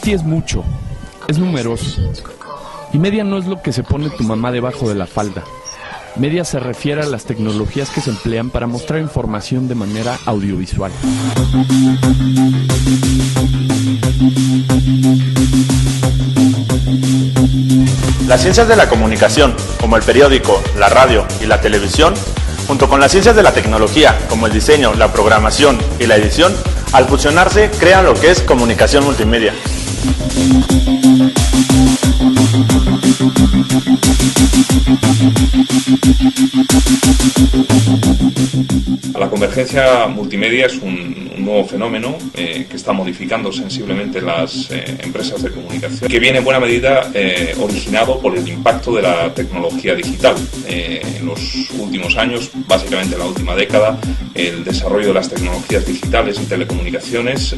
Multi es mucho, es numeroso. Y media no es lo que se pone tu mamá debajo de la falda. Media se refiere a las tecnologías que se emplean para mostrar información de manera audiovisual. Las ciencias de la comunicación, como el periódico, la radio y la televisión, junto con las ciencias de la tecnología, como el diseño, la programación y la edición, al fusionarse crean lo que es comunicación multimedia. La convergencia multimedia es un nuevo fenómeno que está modificando sensiblemente las empresas de comunicación, que viene en buena medida originado por el impacto de la tecnología digital. En los últimos años, básicamente en la última década, el desarrollo de las tecnologías digitales y telecomunicaciones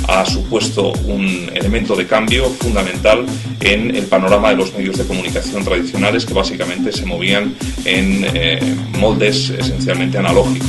ha supuesto un elemento de cambio fundamental en el panorama de los medios de comunicación tradicionales, que básicamente se movían en moldes esencialmente analógicos.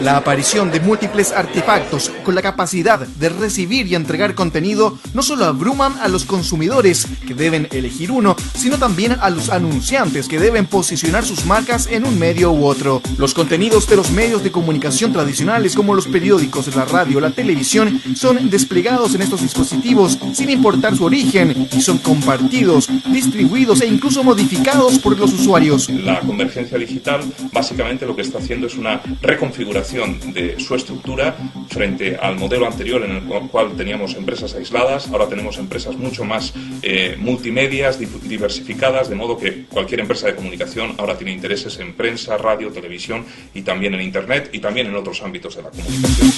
La aparición de múltiples artefactos con la capacidad de recibir y entregar contenido no solo abruman a los consumidores, que deben elegir uno, sino también a los anunciantes, que deben posicionar sus marcas en un medio u otro. Los contenidos de los medios de comunicación tradicionales, como los periódicos, la radio, la televisión, son desplegados en estos dispositivos sin importar su origen y son compartidos, distribuidos e incluso modificados por los usuarios. La convergencia digital básicamente lo que está haciendo es una reconfiguración de su estructura frente al modelo anterior, en el cual teníamos empresas aisladas. Ahora tenemos empresas mucho más multimedias, diversificadas, de modo que cualquier empresa de comunicación ahora tiene intereses en prensa, radio, televisión y también en Internet y también en otros ámbitos de la comunicación.